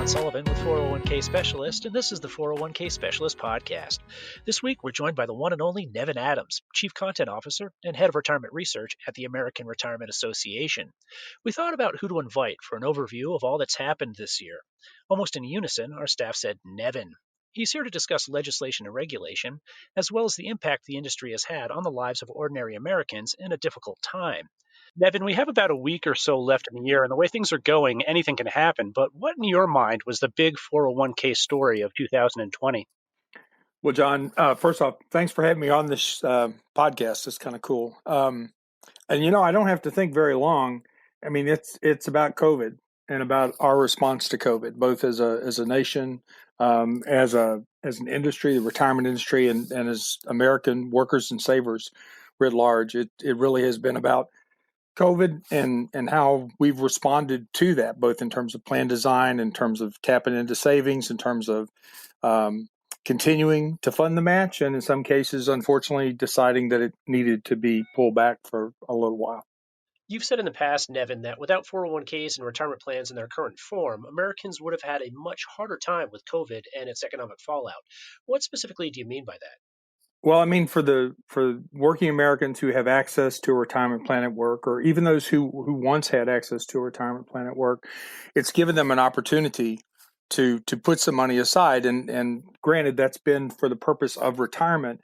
John Sullivan with 401k Specialist, and this is the 401k Specialist Podcast. This week, we're joined by the one and only Nevin Adams, Chief Content Officer and Head of Retirement Research at the American Retirement Association. We thought about who to invite for an overview of all that's happened this year. Almost in unison, our staff said Nevin. He's here to discuss legislation and regulation, as well as the impact the industry has had on the lives of ordinary Americans in a difficult time. Nevin, we have about a week or so left in the year, and the way things are going, anything can happen. But what in your mind was the big 401k story of 2020? Well, John, first off, thanks for having me on this podcast. It's kind of cool. And I don't have to think very long. I mean, it's about COVID and about our response to COVID, both as a nation, as an industry, the retirement industry, and as American workers and savers writ large. It really has been about COVID and how we've responded to that, both in terms of plan design, in terms of tapping into savings, in terms of continuing to fund the match, and in some cases, unfortunately, deciding that it needed to be pulled back for a little while. You've said in the past, Nevin, that without 401ks and retirement plans in their current form, Americans would have had a much harder time with COVID and its economic fallout. What specifically do you mean by that? Well, I mean, for working Americans who have access to a retirement plan at work, or even those who once had access to a retirement plan at work, it's given them an opportunity to put some money aside. And granted, that's been for the purpose of retirement,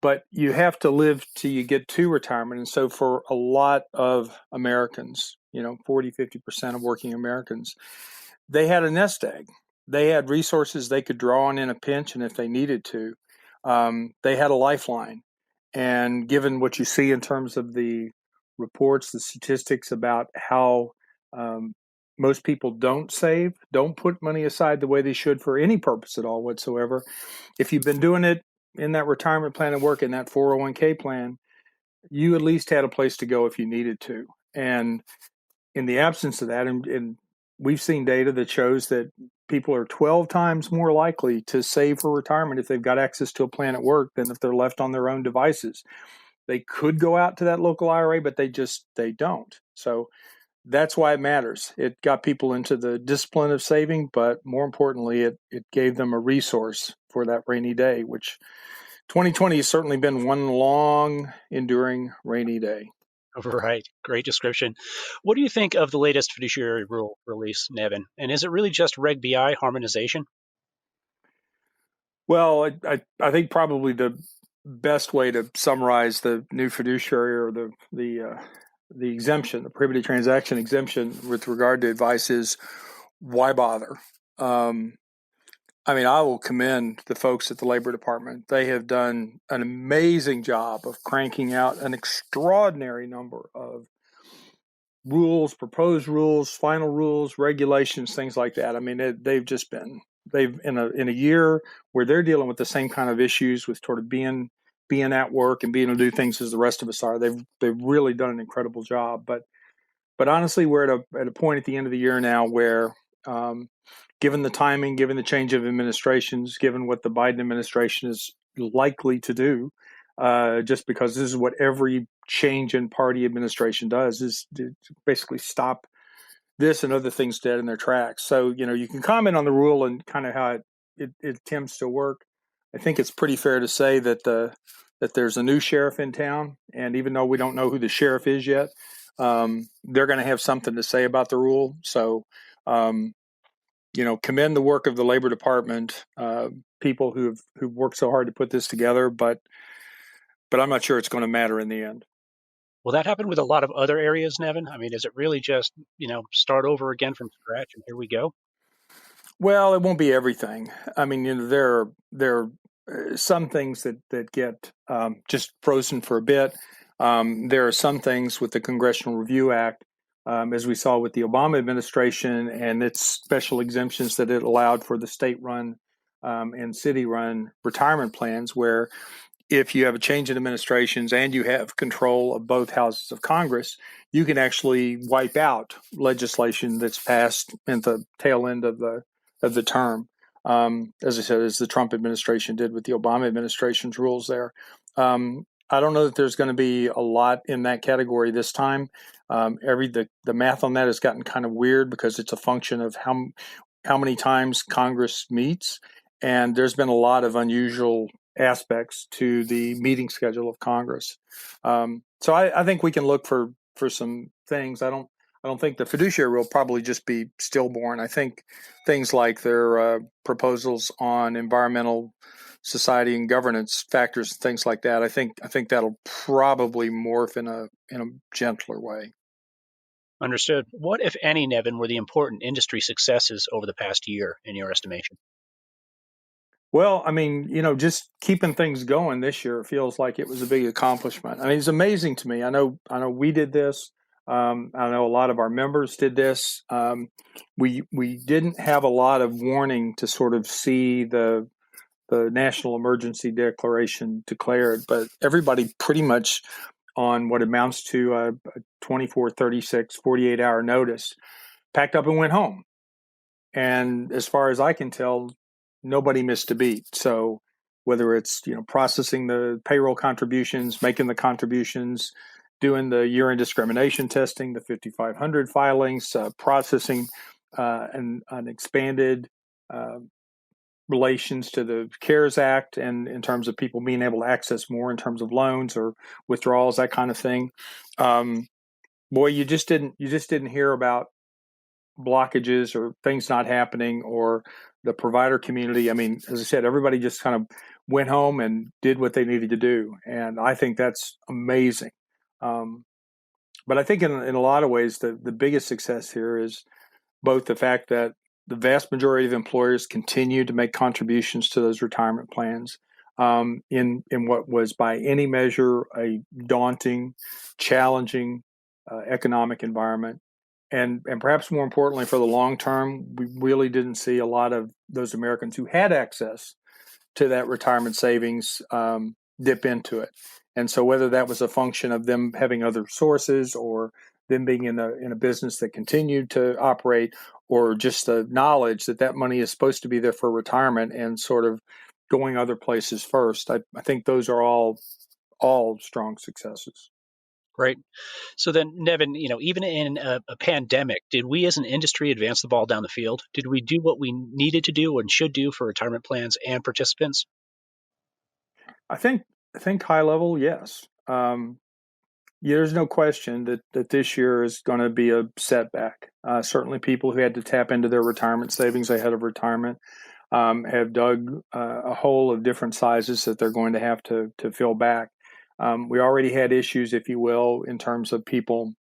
but you have to live till you get to retirement. And so for a lot of Americans, 40, 50% of working Americans, they had a nest egg. They had resources they could draw on in a pinch, and if they needed to. They had a lifeline. And given what you see in terms of the reports, the statistics about how most people don't save, don't put money aside the way they should for any purpose at all whatsoever. If you've been doing it in that retirement plan at work, in that 401k plan, you at least had a place to go if you needed to. And in the absence of that, and we've seen data that shows that people are 12 times more likely to save for retirement if they've got access to a plan at work than if they're left on their own devices. They could go out to that local IRA, but they don't. So that's why it matters. It got people into the discipline of saving, but more importantly, it gave them a resource for that rainy day, which 2020 has certainly been one long, enduring rainy day. Right. Great description. What do you think of the latest fiduciary rule release, Nevin? And is it really just Reg BI harmonization? Well, I think probably the best way to summarize the new fiduciary or the exemption, the prohibited transaction exemption with regard to advice is why bother? I will commend the folks at the Labor Department. They have done an amazing job of cranking out an extraordinary number of rules, proposed rules, final rules, regulations, things like that. I mean, they've in a year where they're dealing with the same kind of issues with sort of being at work and being able to do things as the rest of us are. They've really done an incredible job. But honestly, we're at a point at the end of the year now where, given the timing, given the change of administrations, given what the Biden administration is likely to do, just because this is what every change in party administration does, is to basically stop this and other things dead in their tracks. So, you can comment on the rule and kind of how it attempts to work. I think it's pretty fair to say that that there's a new sheriff in town, and even though we don't know who the sheriff is yet, they're going to have something to say about the rule. So, commend the work of the Labor Department, people who've worked so hard to put this together, but I'm not sure it's going to matter in the end. Will that happen with a lot of other areas, Nevin? I mean, is it really just, start over again from scratch and here we go? Well, it won't be everything. I mean, there are some things that get just frozen for a bit. There are some things with the Congressional Review Act, as we saw with the Obama administration and its special exemptions that it allowed for the state-run and city-run retirement plans, where if you have a change in administrations and you have control of both houses of Congress, you can actually wipe out legislation that's passed at the tail end of the term. As I said, as the Trump administration did with the Obama administration's rules there. I don't know that there's going to be a lot in that category this time. The math on that has gotten kind of weird because it's a function of how many times Congress meets, and there's been a lot of unusual aspects to the meeting schedule of Congress. So I think we can look for some things. I don't think the fiduciary will probably just be stillborn. I think things like their proposals on environmental, society, and governance factors, things like that. I think that'll probably morph in a gentler way. Understood. What, if any, Nevin, were the important industry successes over the past year, in your estimation? Well, I mean, just keeping things going this year feels like it was a big accomplishment. I mean, it's amazing to me. I know we did this. I know a lot of our members did this. We didn't have a lot of warning to sort of see the national emergency declaration declared, but everybody pretty much on what amounts to a 24, 36, 48-hour notice packed up and went home. And as far as I can tell, nobody missed a beat. So whether it's processing the payroll contributions, making the contributions, doing the year-end discrimination testing, the 5,500 filings, processing an expanded relations to the CARES Act, and in terms of people being able to access more in terms of loans or withdrawals, that kind of thing. Boy, you just didn't hear about blockages or things not happening or the provider community. I mean, as I said, everybody just kind of went home and did what they needed to do. And I think that's amazing. But I think in a lot of ways, the biggest success here is both the fact that the vast majority of employers continue to make contributions to those retirement plans in what was by any measure a daunting, challenging economic environment. And perhaps more importantly, for the long term, we really didn't see a lot of those Americans who had access to that retirement savings dip into it. And so whether that was a function of them having other sources or them being in a business that continued to operate, or just the knowledge that money is supposed to be there for retirement and sort of going other places first, I think those are all strong successes. Great. So then, Nevin, even in a pandemic, did we as an industry advance the ball down the field? Did we do what we needed to do and should do for retirement plans and participants? I think high level, yes. There's no question that this year is going to be a setback. Certainly, people who had to tap into their retirement savings ahead of retirement have dug a hole of different sizes that they're going to have to fill back. We already had issues, if you will, in terms of people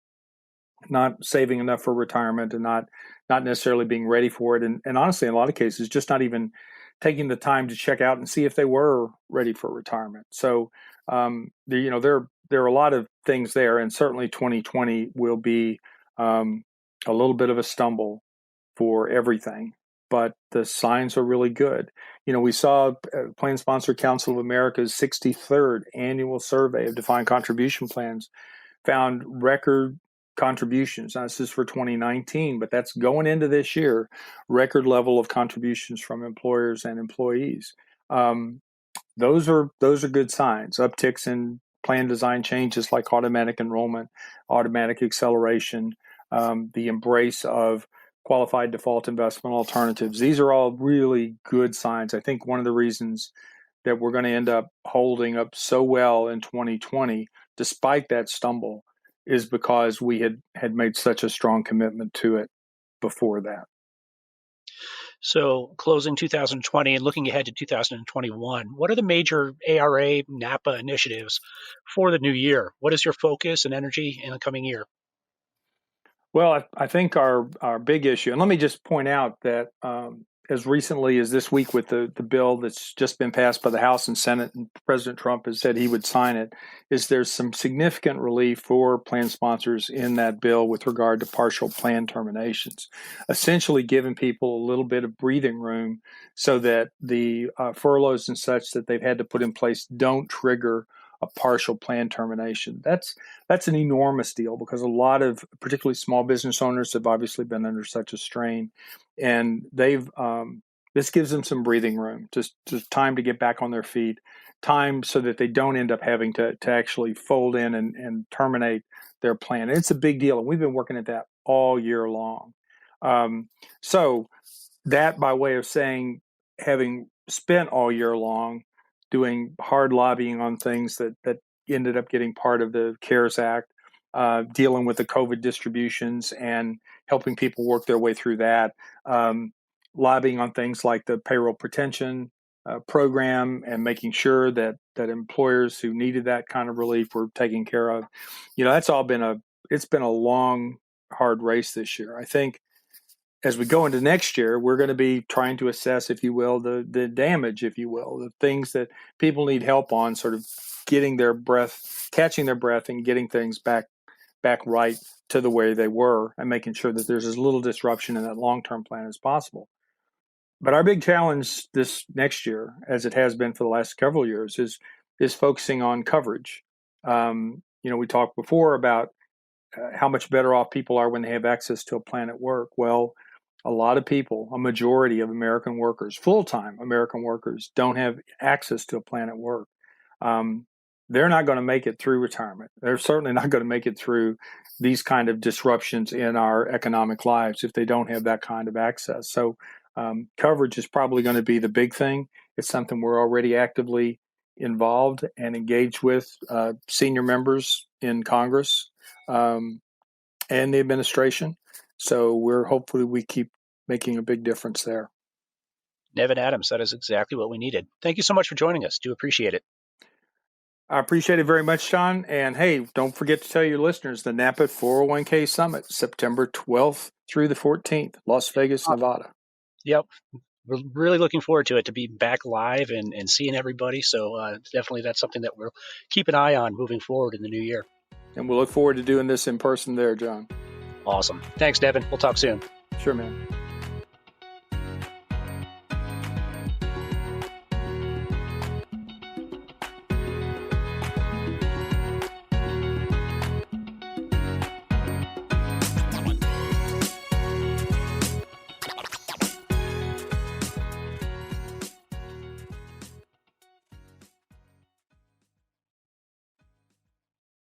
not saving enough for retirement and not necessarily being ready for it. And honestly, in a lot of cases, just not even taking the time to check out and see if they were ready for retirement. So, there are a lot of things there, and certainly 2020 will be a little bit of a stumble for everything. But the signs are really good. We saw Plan Sponsor Council of America's 63rd annual survey of defined contribution plans found record contributions. Now, this is for 2019, but that's going into this year, record level of contributions from employers and employees. Those are good signs. Upticks in plan design changes like automatic enrollment, automatic acceleration, the embrace of qualified default investment alternatives. These are all really good signs. I think one of the reasons that we're going to end up holding up so well in 2020, despite that stumble, is because we had made such a strong commitment to it before that. So closing 2020 and looking ahead to 2021, what are the major ARA, NAPA initiatives for the new year? What is your focus and energy in the coming year? Well, I think our big issue, and let me just point out that as recently as this week with the bill that's just been passed by the House and Senate, and President Trump has said he would sign it, is there's some significant relief for plan sponsors in that bill with regard to partial plan terminations, essentially giving people a little bit of breathing room so that the furloughs and such that they've had to put in place don't trigger a partial plan termination. That's an enormous deal because a lot of particularly small business owners have obviously been under such a strain, and they've this gives them some breathing room, just time to get back on their feet, time so that they don't end up having to actually fold in and terminate their plan. And it's a big deal, and we've been working at that all year long. So that by way of saying, having spent all year long doing hard lobbying on things that ended up getting part of the CARES Act, dealing with the COVID distributions and helping people work their way through that, lobbying on things like the payroll protection program and making sure that employers who needed that kind of relief were taken care of. That's all it's been a long, hard race this year. I think as we go into next year, we're going to be trying to assess, if you will, the damage, if you will, the things that people need help on, sort of getting their breath, catching their breath, and getting things back right to the way they were, and making sure that there's as little disruption in that long-term plan as possible. But our big challenge this next year, as it has been for the last several years, is focusing on coverage. We talked before about how much better off people are when they have access to a plan at work. Well, a lot of people, a majority of American workers, full-time American workers, don't have access to a plan at work. They're not going to make it through retirement. They're certainly not going to make it through these kind of disruptions in our economic lives if they don't have that kind of access. So coverage is probably going to be the big thing. It's something we're already actively involved and engaged with senior members in Congress and the administration. So hopefully we keep making a big difference there. Nevin Adams, that is exactly what we needed. Thank you so much for joining us. Do appreciate it. I appreciate it very much, Sean. And hey, don't forget to tell your listeners the NAPA 401k Summit, September 12th through the 14th, Las Vegas, Nevada. Yep. We're really looking forward to it, to be back live and seeing everybody. So definitely that's something that we'll keep an eye on moving forward in the new year. And we'll look forward to doing this in person there, John. Awesome. Thanks, Nevin. We'll talk soon. Sure, man.